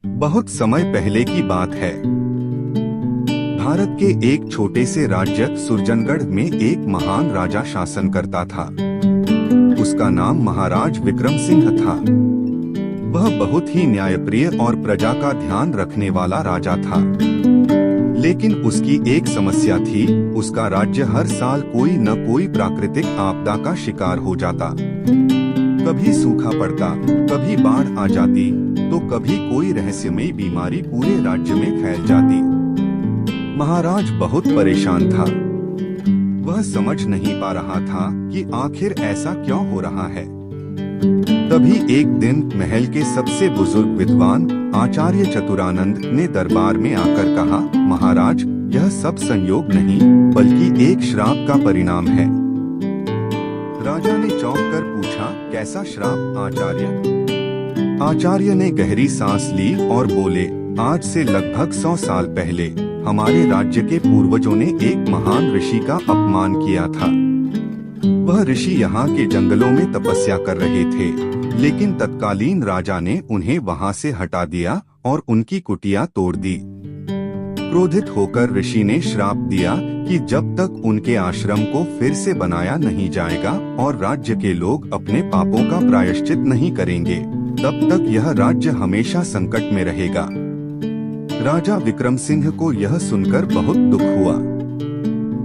बहुत समय पहले की बात है। भारत के एक छोटे से राज्य सुरजनगढ़ में एक महान राजा शासन करता था। उसका नाम महाराज विक्रम सिंह था। वह बहुत ही न्यायप्रिय और प्रजा का ध्यान रखने वाला राजा था। लेकिन उसकी एक समस्या थी, उसका राज्य हर साल कोई न कोई प्राकृतिक आपदा का शिकार हो जाता। कभी सूखा पड़ता, कभी बाढ़ आ जाती, तो कभी कोई रहस्यमयी बीमारी पूरे राज्य में फैल जाती। महाराज बहुत परेशान था। वह समझ नहीं पा रहा था कि आखिर ऐसा क्यों हो रहा है। तभी एक दिन महल के सबसे बुजुर्ग विद्वान आचार्य चतुरानंद ने दरबार में आकर कहा, महाराज, यह सब संयोग नहीं बल्कि एक श्राप का परिणाम है। राजा ने चौंक कर पूछा, कैसा श्राप आचार्य? आचार्य ने गहरी सांस ली और बोले, आज से लगभग 100 साल पहले हमारे राज्य के पूर्वजों ने एक महान ऋषि का अपमान किया था। वह ऋषि यहाँ के जंगलों में तपस्या कर रहे थे, लेकिन तत्कालीन राजा ने उन्हें वहाँ से हटा दिया और उनकी कुटिया तोड़ दी। क्रोधित होकर ऋषि ने श्राप दिया कि जब तक उनके आश्रम को फिर से बनाया नहीं जाएगा और राज्य के लोग अपने पापों का प्रायश्चित नहीं करेंगे, तब तक यह राज्य हमेशा संकट में रहेगा। राजा विक्रम सिंह को यह सुनकर बहुत दुख हुआ।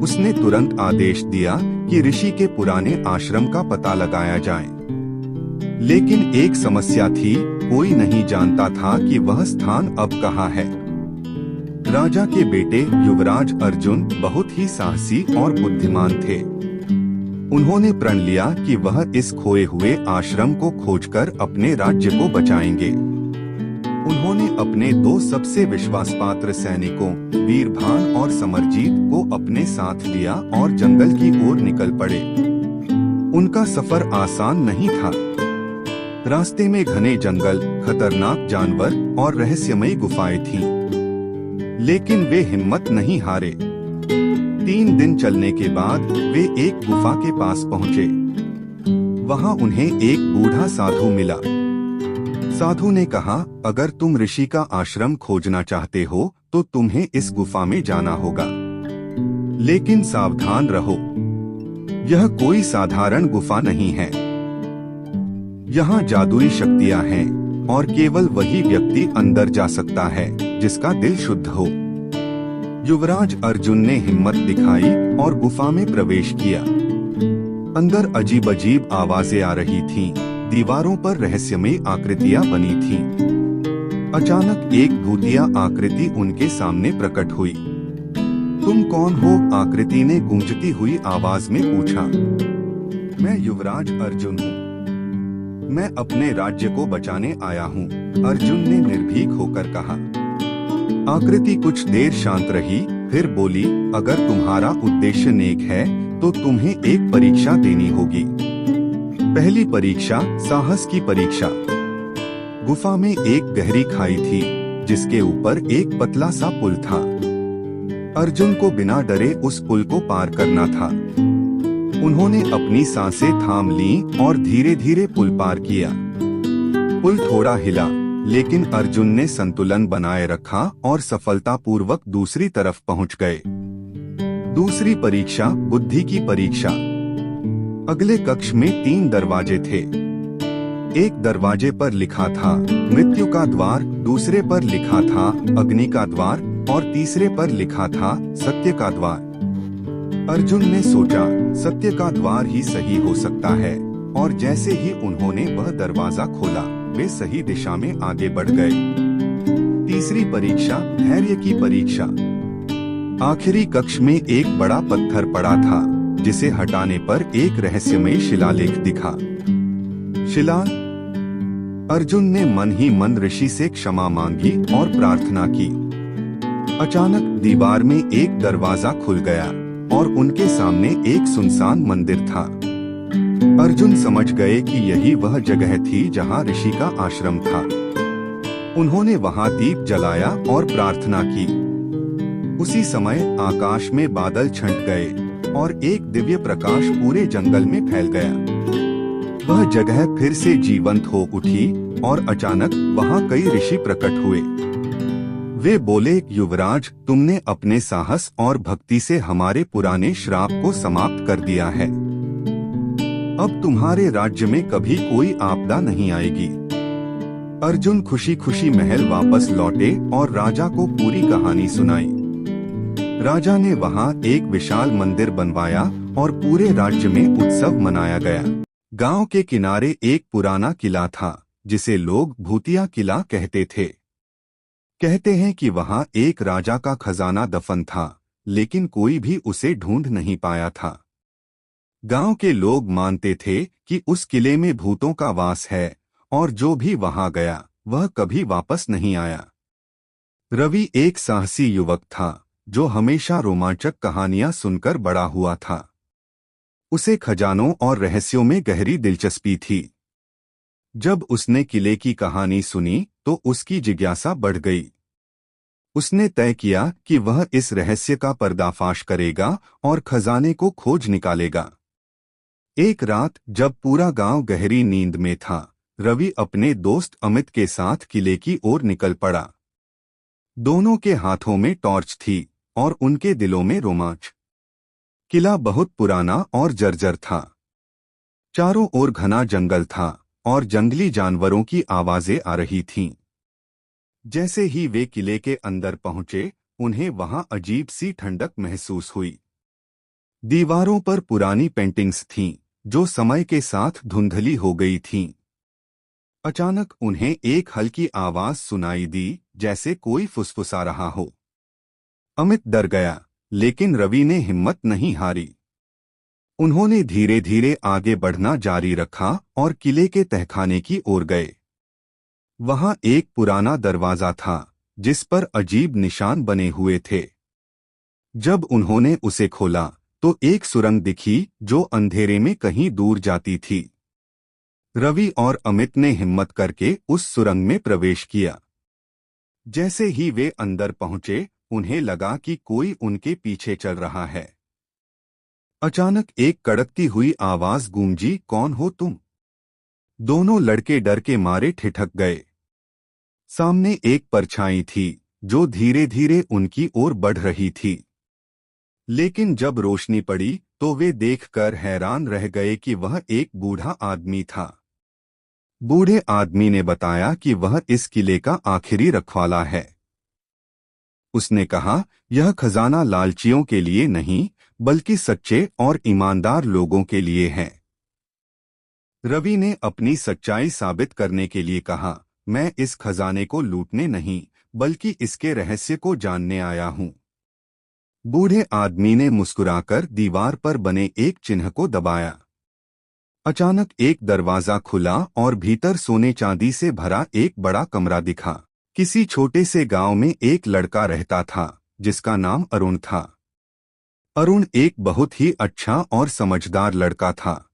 उसने तुरंत आदेश दिया कि ऋषि के पुराने आश्रम का पता लगाया जाए। लेकिन एक समस्या थी, कोई नहीं जानता था कि वह स्थान अब कहाँ है। राजा के बेटे युवराज अर्जुन बहुत ही साहसी और बुद्धिमान थे। उन्होंने प्रण लिया कि वह इस खोए हुए आश्रम को खोजकर अपने राज्य को बचाएंगे। उन्होंने अपने 2 सबसे विश्वासपात्र सैनिकों वीरभान और समरजीत को अपने साथ लिया और जंगल की ओर निकल पड़े। उनका सफर आसान नहीं था। रास्ते में घने जंगल, खतरनाक जानवर और रहस्यमयी गुफाएं थीं। लेकिन वे हिम्मत नहीं हारे। 3 दिन चलने के बाद वे एक गुफा के पास पहुँचे। वहाँ उन्हें एक बूढ़ा साधु मिला। साधु ने कहा, अगर तुम ऋषि का आश्रम खोजना चाहते हो तो तुम्हें इस गुफा में जाना होगा। लेकिन सावधान रहो, यह कोई साधारण गुफा नहीं है। यहाँ जादुई शक्तियाँ हैं और केवल वही व्यक्ति अंदर जा सकता है जिसका दिल शुद्ध हो। युवराज अर्जुन ने हिम्मत दिखाई और गुफा में प्रवेश किया। अंदर अजीब अजीब आवाजें आ रही थीं। दीवारों पर रहस्यमयी आकृतियां बनी थीं। अचानक एक भूतिया आकृति उनके सामने प्रकट हुई। तुम कौन हो? आकृति ने गूंजती हुई आवाज में पूछा। मैं युवराज अर्जुन हूँ। मैं अपने राज्य को बचाने आया हूँ, अर्जुन ने निर्भीक होकर कहा। आकृति कुछ देर शांत रही, फिर बोली, अगर तुम्हारा उद्देश्य नेक है तो तुम्हें एक परीक्षा देनी होगी। पहली परीक्षा, साहस की परीक्षा। गुफा में एक गहरी खाई थी जिसके ऊपर एक पतला सा पुल था। अर्जुन को बिना डरे उस पुल को पार करना था। उन्होंने अपनी सांसें थाम लीं और धीरे धीरे पुल पार किया। पुल थोड़ा हिला, लेकिन अर्जुन ने संतुलन बनाए रखा और सफलतापूर्वक दूसरी तरफ पहुंच गए। दूसरी परीक्षा, बुद्धि की परीक्षा। अगले कक्ष में 3 दरवाजे थे। एक दरवाजे पर लिखा था मृत्यु का द्वार, दूसरे पर लिखा था अग्नि का द्वार और तीसरे पर लिखा था सत्य का द्वार। अर्जुन ने सोचा, सत्य का द्वार ही सही हो सकता है, और जैसे ही उन्होंने वह दरवाजा खोला, वे सही दिशा में आगे बढ़ गए। तीसरी परीक्षा, धैर्य की परीक्षा। आखिरी कक्ष में एक बड़ा पत्थर पड़ा था जिसे हटाने पर एक रहस्यमय शिलालेख दिखा। शिला। अर्जुन ने मन ही मन ऋषि से क्षमा मांगी और प्रार्थना की। अचानक दीवार में एक दरवाजा खुल गया और उनके सामने एक सुनसान मंदिर था। अर्जुन समझ गए कि यही वह जगह थी जहां ऋषि का आश्रम था। उन्होंने वहां दीप जलाया और प्रार्थना की। उसी समय आकाश में बादल छंट गए और एक दिव्य प्रकाश पूरे जंगल में फैल गया। वह जगह फिर से जीवंत हो उठी और अचानक वहां कई ऋषि प्रकट हुए। वे बोले, युवराज, तुमने अपने साहस और भक्ति से हमारे पुराने श्राप को समाप्त कर दिया है। अब तुम्हारे राज्य में कभी कोई आपदा नहीं आएगी। अर्जुन खुशी खुशी महल वापस लौटे और राजा को पूरी कहानी सुनाई। राजा ने वहां एक विशाल मंदिर बनवाया और पूरे राज्य में उत्सव मनाया गया। गांव के किनारे एक पुराना किला था जिसे लोग भूतिया किला कहते थे। कहते हैं कि वहां एक राजा का खजाना दफन था, लेकिन कोई भी उसे ढूंढ नहीं पाया था। गांव के लोग मानते थे कि उस किले में भूतों का वास है और जो भी वहां गया वह कभी वापस नहीं आया। रवि एक साहसी युवक था जो हमेशा रोमांचक कहानियां सुनकर बड़ा हुआ था। उसे खजानों और रहस्यों में गहरी दिलचस्पी थी। जब उसने किले की कहानी सुनी तो उसकी जिज्ञासा बढ़ गई। उसने तय किया कि वह इस रहस्य का पर्दाफाश करेगा और खजाने को खोज निकालेगा। एक रात जब पूरा गांव गहरी नींद में था, रवि अपने दोस्त अमित के साथ किले की ओर निकल पड़ा। दोनों के हाथों में टॉर्च थी और उनके दिलों में रोमांच। किला बहुत पुराना और जर्जर था। चारों ओर घना जंगल था और जंगली जानवरों की आवाजें आ रही थीं। जैसे ही वे किले के अंदर पहुंचे, उन्हें वहां अजीब सी ठंडक महसूस हुई। दीवारों पर पुरानी पेंटिंग्स थीं, जो समय के साथ धुंधली हो गई थीं। अचानक उन्हें एक हल्की आवाज सुनाई दी, जैसे कोई फुसफुसा रहा हो। अमित डर गया, लेकिन रवि ने हिम्मत नहीं हारी। उन्होंने धीरे धीरे आगे बढ़ना जारी रखा और किले के तहखाने की ओर गए। वहां एक पुराना दरवाजा था जिस पर अजीब निशान बने हुए थे। जब उन्होंने उसे खोला तो एक सुरंग दिखी जो अंधेरे में कहीं दूर जाती थी। रवि और अमित ने हिम्मत करके उस सुरंग में प्रवेश किया। जैसे ही वे अंदर पहुंचे, उन्हें लगा कि कोई उनके पीछे चल रहा है। अचानक एक कड़कती हुई आवाज गूंजी, कौन हो तुम? दोनों लड़के डर के मारे ठिठक गए। सामने एक परछाई थी जो धीरे धीरे उनकी ओर बढ़ रही थी। लेकिन जब रोशनी पड़ी तो वे देखकर हैरान रह गए कि वह एक बूढ़ा आदमी था। बूढ़े आदमी ने बताया कि वह इस किले का आखिरी रखवाला है। उसने कहा, यह खजाना लालचियों के लिए नहीं, बल्कि सच्चे और ईमानदार लोगों के लिए है। रवि ने अपनी सच्चाई साबित करने के लिए कहा, मैं इस खजाने को लूटने नहीं, बल्कि इसके रहस्य को जानने आया हूं। बूढ़े आदमी ने मुस्कुराकर दीवार पर बने एक चिन्ह को दबाया। अचानक एक दरवाजा खुला और भीतर सोने चांदी से भरा एक बड़ा कमरा दिखा। किसी छोटे से गांव में एक लड़का रहता था जिसका नाम अरुण था। अरुण एक बहुत ही अच्छा और समझदार लड़का था।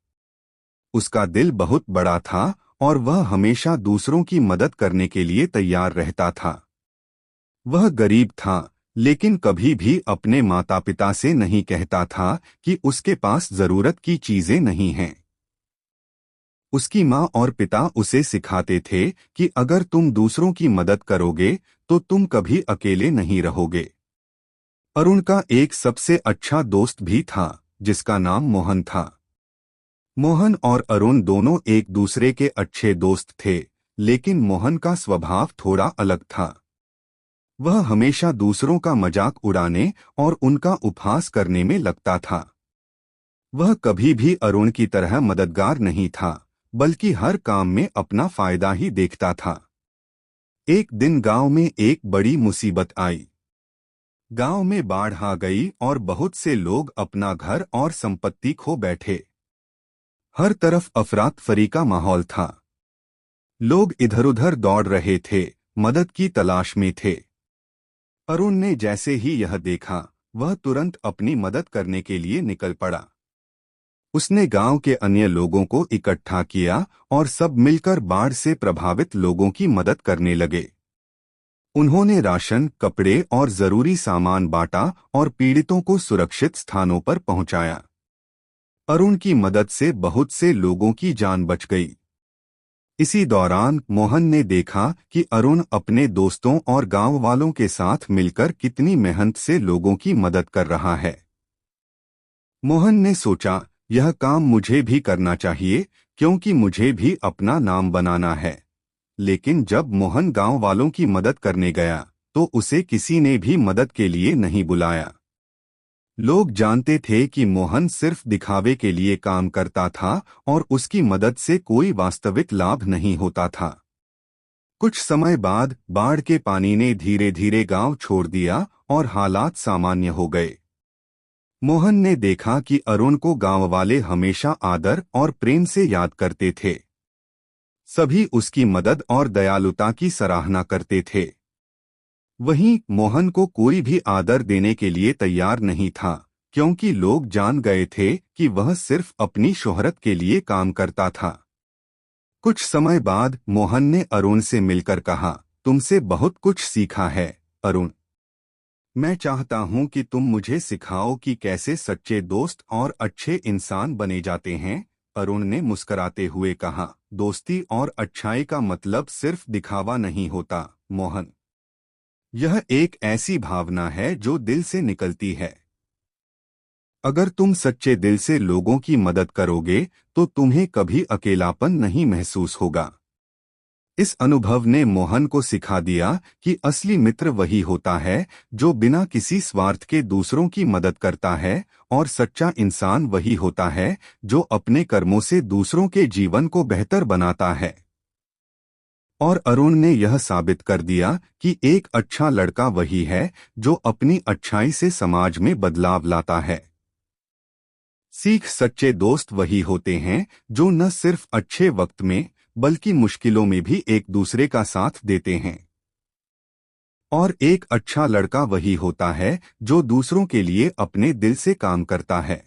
उसका दिल बहुत बड़ा था और वह हमेशा दूसरों की मदद करने के लिए तैयार रहता था। वह गरीब था, लेकिन कभी भी अपने माता पिता से नहीं कहता था कि उसके पास जरूरत की चीजें नहीं हैं। उसकी माँ और पिता उसे सिखाते थे कि अगर तुम दूसरों की मदद करोगे तो तुम कभी अकेले नहीं रहोगे। अरुण का एक सबसे अच्छा दोस्त भी था जिसका नाम मोहन था। मोहन और अरुण दोनों एक दूसरे के अच्छे दोस्त थे, लेकिन मोहन का स्वभाव थोड़ा अलग था। वह हमेशा दूसरों का मजाक उड़ाने और उनका उपहास करने में लगता था। वह कभी भी अरुण की तरह मददगार नहीं था, बल्कि हर काम में अपना फायदा ही देखता था। एक दिन गांव में एक बड़ी मुसीबत आई। गांव में बाढ़ आ गई और बहुत से लोग अपना घर और संपत्ति खो बैठे। हर तरफ अफरा-तफरी का माहौल था। लोग इधर-उधर दौड़ रहे थे, मदद की तलाश में थे। अरुण ने जैसे ही यह देखा, वह तुरंत अपनी मदद करने के लिए निकल पड़ा। उसने गांव के अन्य लोगों को इकट्ठा किया और सब मिलकर बाढ़ से प्रभावित लोगों की मदद करने लगे। उन्होंने राशन, कपड़े और जरूरी सामान बांटा और पीड़ितों को सुरक्षित स्थानों पर पहुंचाया। अरुण की मदद से बहुत से लोगों की जान बच गई। इसी दौरान मोहन ने देखा कि अरुण अपने दोस्तों और गांव वालों के साथ मिलकर कितनी मेहनत से लोगों की मदद कर रहा है। मोहन ने सोचा, यह काम मुझे भी करना चाहिए, क्योंकि मुझे भी अपना नाम बनाना है। लेकिन जब मोहन गांव वालों की मदद करने गया तो उसे किसी ने भी मदद के लिए नहीं बुलाया। लोग जानते थे कि मोहन सिर्फ दिखावे के लिए काम करता था और उसकी मदद से कोई वास्तविक लाभ नहीं होता था। कुछ समय बाद बाढ़ के पानी ने धीरे धीरे गांव छोड़ दिया और हालात सामान्य हो गए। मोहन ने देखा कि अरुण को गांव वाले हमेशा आदर और प्रेम से याद करते थे। सभी उसकी मदद और दयालुता की सराहना करते थे। वहीं मोहन को कोई भी आदर देने के लिए तैयार नहीं था, क्योंकि लोग जान गए थे कि वह सिर्फ अपनी शोहरत के लिए काम करता था। कुछ समय बाद मोहन ने अरुण से मिलकर कहा, तुमसे बहुत कुछ सीखा है अरुण। मैं चाहता हूं कि तुम मुझे सिखाओ कि कैसे सच्चे दोस्त और अच्छे इंसान बने जाते हैं। अरुण ने मुस्कुराते हुए कहा, दोस्ती और अच्छाई का मतलब सिर्फ दिखावा नहीं होता मोहन। यह एक ऐसी भावना है जो दिल से निकलती है। अगर तुम सच्चे दिल से लोगों की मदद करोगे तो तुम्हें कभी अकेलापन नहीं महसूस होगा। इस अनुभव ने मोहन को सिखा दिया कि असली मित्र वही होता है जो बिना किसी स्वार्थ के दूसरों की मदद करता है, और सच्चा इंसान वही होता है जो अपने कर्मों से दूसरों के जीवन को बेहतर बनाता है। और अरुण ने यह साबित कर दिया कि एक अच्छा लड़का वही है जो अपनी अच्छाई से समाज में बदलाव लाता है। सीख, सच्चे दोस्त वही होते हैं जो न सिर्फ अच्छे वक्त में बल्कि मुश्किलों में भी एक दूसरे का साथ देते हैं। और एक अच्छा लड़का वही होता है जो दूसरों के लिए अपने दिल से काम करता है।